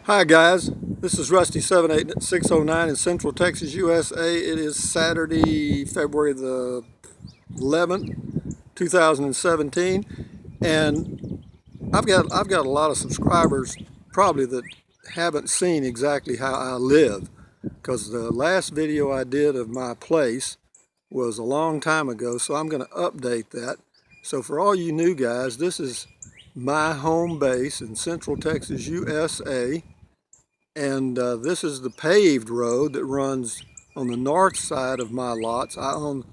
Hi guys, this is rusty78609 in Central Texas, USA. It is Saturday, February the 11th, 2017, and I've got a lot of subscribers probably that haven't seen exactly how I live, because the last video I did of my place was a long time ago, so I'm going to update that. So for all you new guys, this is my home base in Central Texas, USA. And this is the paved road that runs on the north side of my lots. I own,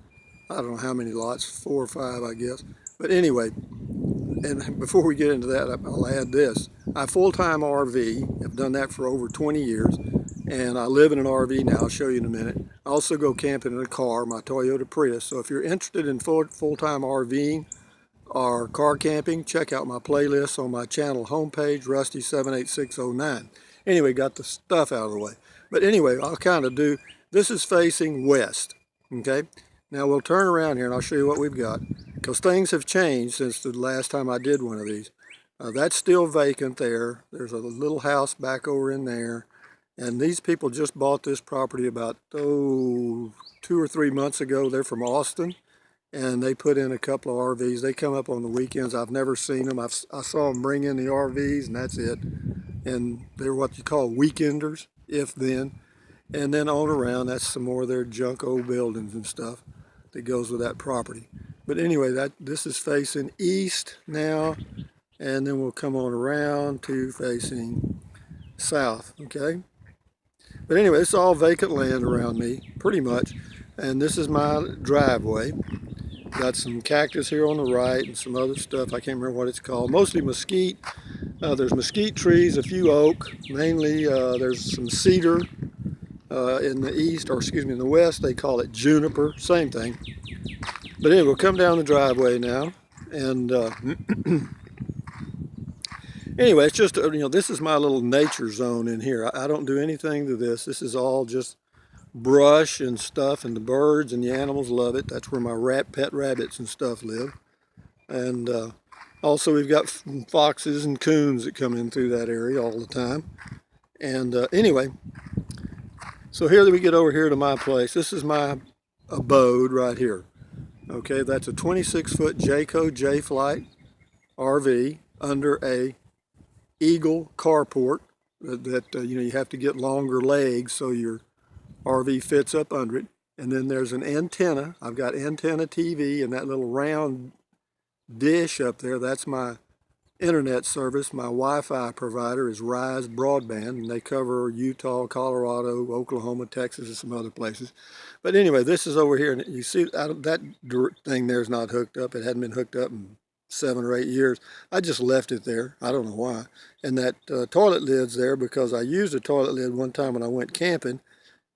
I don't know how many lots, 4 or 5, I guess. But anyway, and before we get into that, I'll add this. I full-time RV. I've done that for over 20 years. And I live in an RV now. I'll show you in a minute. I also go camping in a car, my Toyota Prius. So if you're interested in full-time RVing or car camping, check out my playlist on my channel homepage, rusty78609. Anyway, got the stuff out of the way. But anyway, I'll kind of do, this is facing west, okay? Now we'll turn around here and I'll show you what we've got, because things have changed since the last time I did one of these. That's still vacant there. There's a little house back over in there. And these people just bought this property about, 2 or 3 months ago. They're from Austin. And they put in a couple of RVs. They come up on the weekends. I've never seen them. I saw them bring in the RVs and that's it. And they're what you call weekenders, if then. And then on around, that's some more of their junk old buildings and stuff that goes with that property. But anyway, this is facing east now, and then we'll come on around to facing south, okay? But anyway, it's all vacant land around me, pretty much. And this is my driveway. Got some cactus here on the right and some other stuff. I can't remember what it's called. Mostly mesquite. There's mesquite trees, a few oak. Mainly there's some cedar in the east, or excuse me, in the west. They call it juniper. Same thing. But anyway, we'll come down the driveway now. And anyway, it's just, this is my little nature zone in here. I don't do anything to this. This is all just brush and stuff, and the birds and the animals love it. That's where my pet rabbits and stuff live. And also we've got foxes and coons that come in through that area all the time. And anyway, so here we get over here to my place. This is my abode right here. Okay, that's a 26-foot Jayco J-Flight RV under a Eagle carport that you have to get longer legs so your RV fits up under it. And then there's an antenna. I've got antenna TV, and that little round dish up there, that's my internet service. My Wi-Fi provider is Rise Broadband, and they cover Utah, Colorado, Oklahoma, Texas, and some other places. But anyway, this is over here, and you see that thing there is not hooked up. It hadn't been hooked up in 7 or 8 years. I just left it there. I don't know why. And that toilet lid's there because I used a toilet lid one time when I went camping,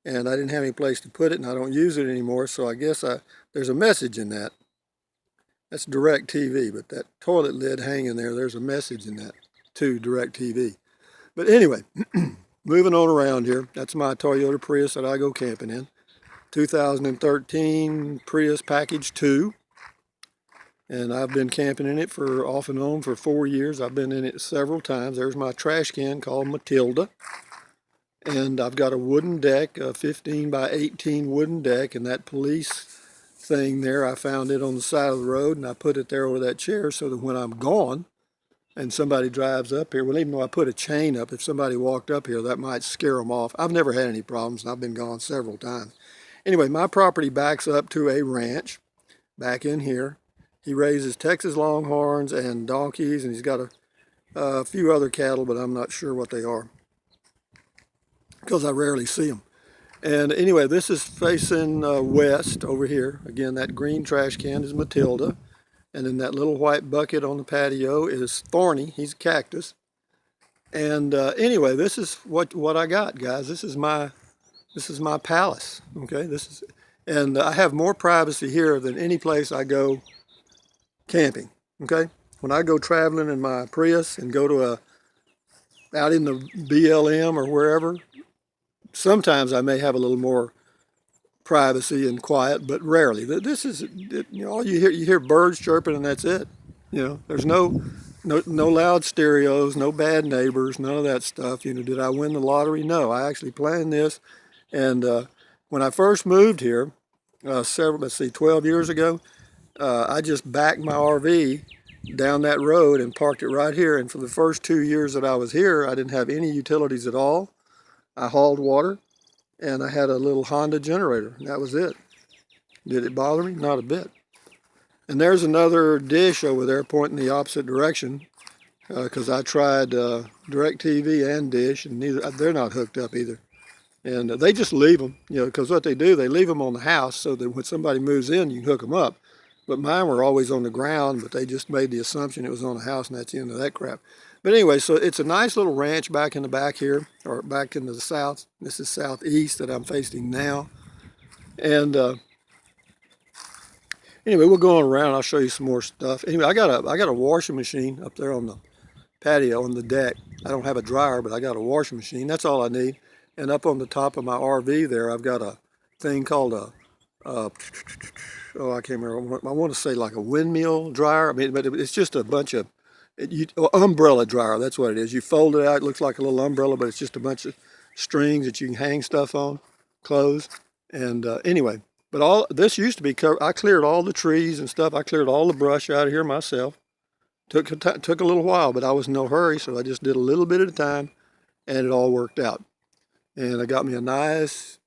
and I didn't have any place to put it, and I don't use it anymore, so I guess there's a message in that. That's Direct TV, but that toilet lid hanging there, there's a message in that to Direct TV. But anyway, moving on around here, that's my Toyota Prius that I go camping in. 2013 Prius Package 2. And I've been camping in it off and on for 4 years. I've been in it several times. There's my trash can called Matilda. And I've got a wooden deck, a 15 by 18 wooden deck, and that police thing there, I found it on the side of the road, and I put it there over that chair so that when I'm gone and somebody drives up here, well, even though I put a chain up, if somebody walked up here, that might scare them off. I've never had any problems, and I've been gone several times. Anyway, my property backs up to a ranch back in here. He raises Texas Longhorns and donkeys, and he's got a few other cattle, but I'm not sure what they are because I rarely see them. And anyway, this is facing west over here. Again, that green trash can is Matilda. And then that little white bucket on the patio is Thorny. He's a cactus. And anyway, this is what I got, guys. This is my palace. Okay, and I have more privacy here than any place I go camping. Okay, when I go traveling in my Prius and go to out in the BLM or wherever, sometimes I may have a little more privacy and quiet, but rarely. This is, all you hear birds chirping, and that's it. There's no no loud stereos, no bad neighbors, none of that stuff. You know, did I win the lottery? No, I actually planned this. And when I first moved here, 12 years ago, I just backed my RV down that road and parked it right here. And for the first 2 years that I was here, I didn't have any utilities at all. I hauled water, and I had a little Honda generator. And that was it. Did it bother me? Not a bit. And there's another dish over there pointing the opposite direction, because I tried DirecTV and Dish, and they're not hooked up either. And they just leave them, you know, because what they do, they leave them on the house so that when somebody moves in, you can hook them up. But mine were always on the ground, but they just made the assumption it was on the house, and that's the end of that crap. But anyway, so it's a nice little ranch back in the back here, or back into the south. This is southeast that I'm facing now. And anyway, we'll go on around. I'll show you some more stuff. Anyway, I got a washing machine up there on the patio on the deck. I don't have a dryer, but I got a washing machine. That's all I need. And up on the top of my RV there, I've got a thing called oh, I can't remember. I want to say like a windmill dryer. I mean, but it's just a bunch of umbrella dryer. That's what it is. You fold it out. It looks like a little umbrella, but it's just a bunch of strings that you can hang stuff on, clothes. And anyway, but all this used to be covered. I cleared all the trees and stuff. I cleared all the brush out of here myself. Took a little while, but I was in no hurry, so I just did a little bit at a time, and it all worked out. And I got me a nice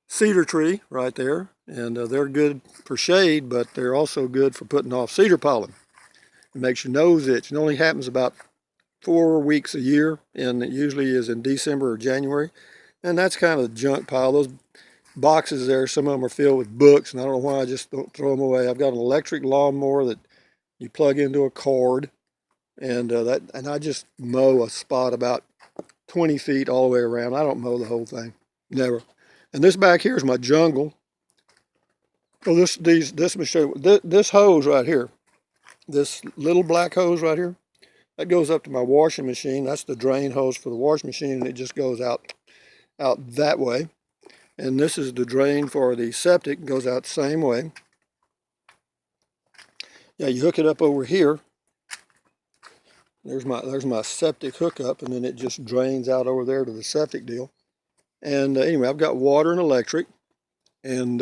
cedar tree right there, and they're good for shade, but they're also good for putting off cedar pollen. It makes your nose itch. It only happens about 4 weeks a year, and it usually is in December or January. And that's kind of the junk pile. Those boxes there, some of them are filled with books, and I don't know why I just don't throw them away. I've got an electric lawnmower that you plug into a cord, and I just mow a spot about 20 feet all the way around. I don't mow the whole thing, never. And this back here is my jungle. Oh, let me show you. This hose right here, this little black hose right here, that goes up to my washing machine. That's the drain hose for the washing machine, and it just goes out that way. And this is the drain for the septic. It goes out the same way. Yeah, you hook it up over here. There's my septic hookup, and then it just drains out over there to the septic deal. And anyway, I've got water and electric. And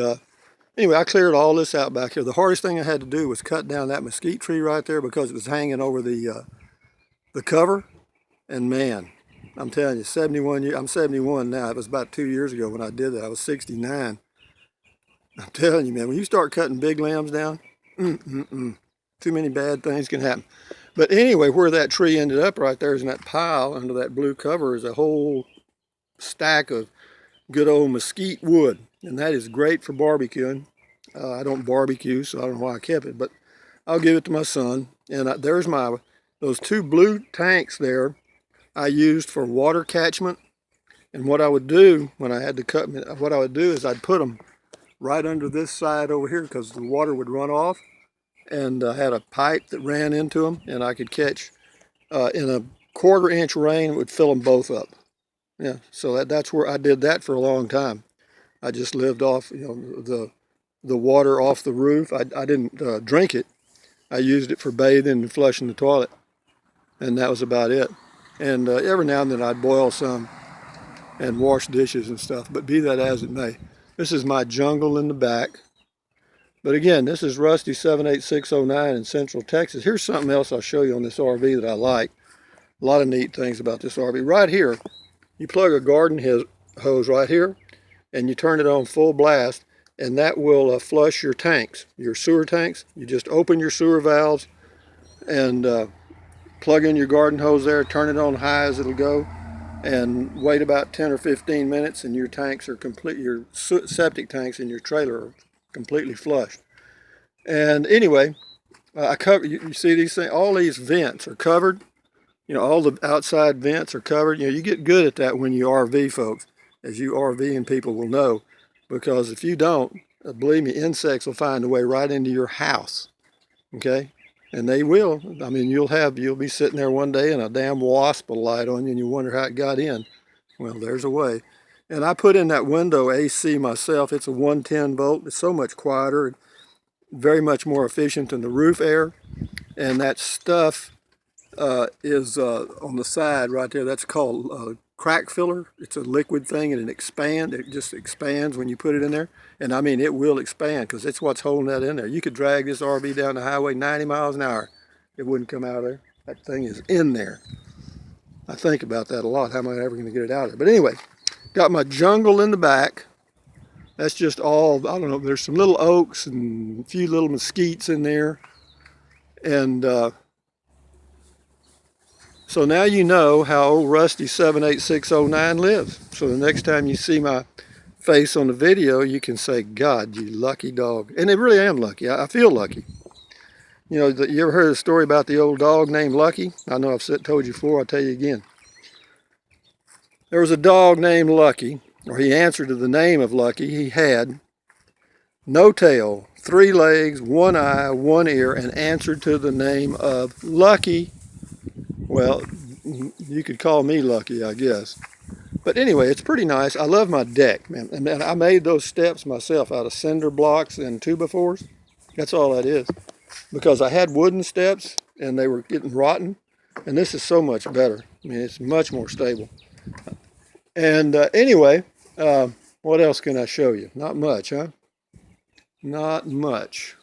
anyway, I cleared all this out back here. The hardest thing I had to do was cut down that mesquite tree right there because it was hanging over the cover. And man, I'm telling you, 71 years, I'm 71 now. It was about 2 years ago when I did that. I was 69. I'm telling you, man, when you start cutting big limbs down, too many bad things can happen. But anyway, where that tree ended up right there is in that pile under that blue cover is a whole stack of good old mesquite wood. And that is great for barbecuing. I don't barbecue, so I don't know why I kept it, but I'll give it to my son. And there's those 2 blue tanks there I used for water catchment. And what I would do when I had to cut, what I would do is I'd put them right under this side over here because the water would run off. And I had a pipe that ran into them, and I could catch in a 1/4 inch rain, it would fill them both up. Yeah, so that's where I did that for a long time. I just lived off, you know, the water off the roof. I didn't drink it. I used it for bathing and flushing the toilet, and that was about it. And every now and then I'd boil some and wash dishes and stuff, but be that as it may. This is my jungle in the back. But again, this is rusty78609 in Central Texas. Here's something else I'll show you on this RV that I like. A lot of neat things about this RV. Right here, you plug a garden hose right here, and you turn it on full blast, and that will flush your tanks, your sewer tanks. You just open your sewer valves and plug in your garden hose there, turn it on high as it'll go, and wait about 10 or 15 minutes, and your tanks are complete. Your septic tanks in your trailer are completely flushed. And anyway, I cover. You see these things? All these vents are covered. You know, all the outside vents are covered. You know, you get good at that when you RV, folks, as you RVing people will know, because if you don't, believe me, insects will find a way right into your house. Okay, and they will. I mean, you'll be sitting there one day and a damn wasp will light on you, and you wonder how it got in. Well, there's a way. And I put in that window AC myself. It's a 110 volt. It's so much quieter, very much more efficient than the roof air. And that stuff is on the side right there. That's called crack filler. It's a liquid thing and it just expands when you put it in there. And I mean, it will expand because it's what's holding that in there. You could drag this RV down the highway 90 miles an hour. It wouldn't come out of there. That thing is in there. I think about that a lot. How am I ever going to get it out of there? But anyway, got my jungle in the back. That's just all, I don't know, there's some little oaks and a few little mesquites in there. And so now you know how old rusty78609 lives. So the next time you see my face on the video, you can say, God, you lucky dog. And I really am lucky. I feel lucky. You know, you ever heard a story about the old dog named Lucky? I know I've told you before, I'll tell you again. There was a dog named Lucky, or he answered to the name of Lucky. He had no tail, 3 legs, 1 eye, 1 ear, and answered to the name of Lucky. Well, you could call me lucky, I guess. But anyway, it's pretty nice. I love my deck, man. And I made those steps myself out of cinder blocks and 2x4s. That's all that is. Because I had wooden steps and they were getting rotten. And this is so much better. I mean, it's much more stable. And anyway, what else can I show you? Not much, huh? Not much.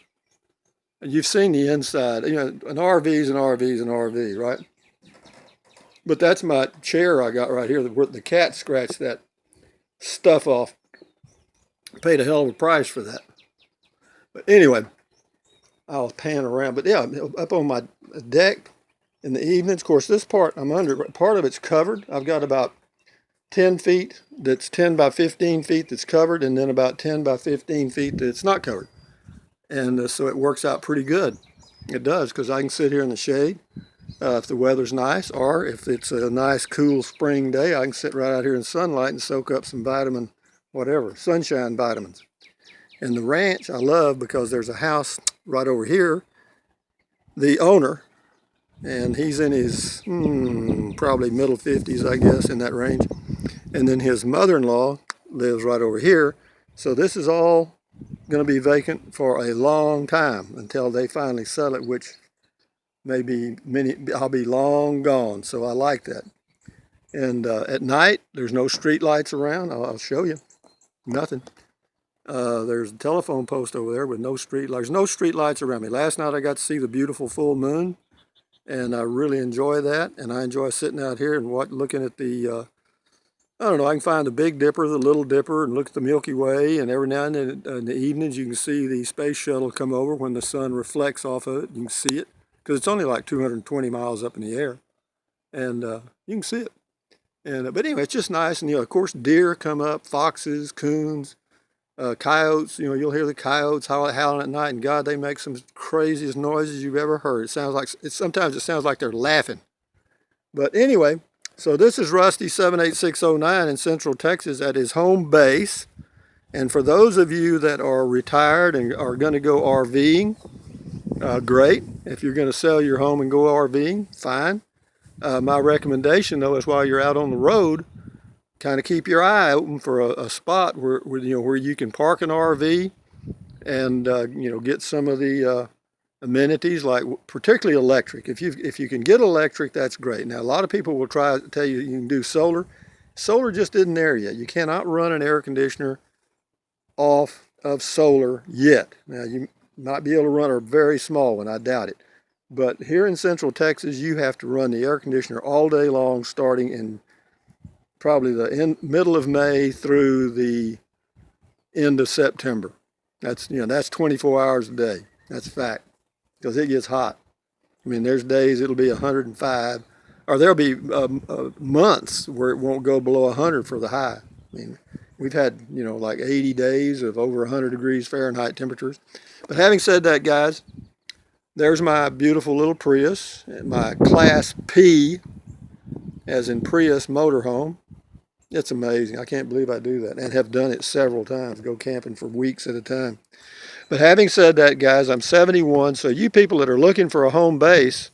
You've seen the inside. You know, an RV is an RV is an RV, right? But that's my chair I got right here. The cat scratched that stuff off. Paid a hell of a price for that. But anyway, I'll pan around. But yeah, up on my deck in the evenings. Of course, this part I'm under. Part of it's covered. I've got about 10 feet that's 10 by 15 feet that's covered, and then about 10 by 15 feet that's not covered. And so it works out pretty good. It does, because I can sit here in the shade. If the weather's nice, or if it's a nice cool spring day, I can sit right out here in sunlight and soak up some sunshine vitamins. And the ranch I love because there's a house right over here. The owner, and he's in his probably middle 50s, I guess, in that range. And then his mother-in-law lives right over here. So this is all going to be vacant for a long time until they finally sell it, which maybe I'll be long gone, so I like that. And at night, there's no street lights around. I'll show you. Nothing. There's a telephone post over there with no street lights. There's no street lights around me. Last night I got to see the beautiful full moon, and I really enjoy that. And I enjoy sitting out here and looking at the, I don't know, I can find the Big Dipper, the Little Dipper, and look at the Milky Way. And every now and then in the evenings, you can see the space shuttle come over when the sun reflects off of it. You can see it. Because it's only like 220 miles up in the air, and you can see it. And but anyway, it's just nice. And of course, deer come up, foxes, coons, coyotes. You'll hear the coyotes howling at night, and God, they make some craziest noises you've ever heard. It sounds like sometimes it sounds like they're laughing. But anyway, so this is rusty78609 in Central Texas at his home base. And for those of you that are retired and are going to go RVing, great. If you're going to sell your home and go RVing, fine. My recommendation, though, is while you're out on the road, kind of keep your eye open for a spot where you can park an RV and get some of the amenities, like particularly electric. If you can get electric, that's great. Now, a lot of people will try to tell you you can do solar. Solar just isn't there yet. You cannot run an air conditioner off of solar yet. Now, you might be able to run a very small one, I doubt it. But here in Central Texas, you have to run the air conditioner all day long, starting in probably the middle of May through the end of September. That's 24 hours a day. That's a fact, because it gets hot. I mean, there's days it'll be 105, or there'll be months where it won't go below 100 for the high. I mean, we've had like 80 days of over 100 degrees Fahrenheit temperatures. But having said that, guys, there's my beautiful little Prius, my Class P, as in Prius motorhome. It's amazing. I can't believe I do that, and have done it several times, go camping for weeks at a time. But having said that, guys, I'm 71, so you people that are looking for a home base,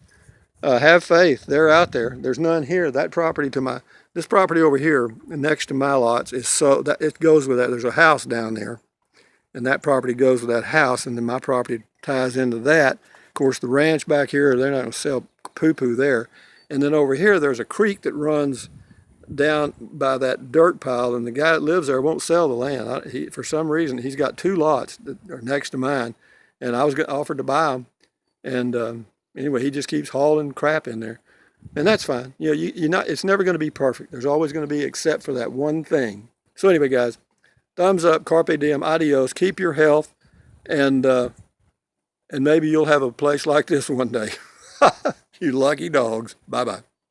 have faith. They're out there. There's none here. This property over here next to my lots is so that it goes with that. There's a house down there, and that property goes with that house, and then my property ties into that. Of course, the ranch back here, they're not going to sell poo-poo there. And then over here, there's a creek that runs down by that dirt pile, and the guy that lives there won't sell the land. For some reason, he's got 2 lots that are next to mine, and I was offered to buy them. And anyway, he just keeps hauling crap in there, and that's fine. You know, you're not. It's never going to be perfect. There's always going to be, except for that one thing. So anyway, guys, thumbs up, carpe diem, adios. Keep your health, and maybe you'll have a place like this one day. You lucky dogs. Bye-bye.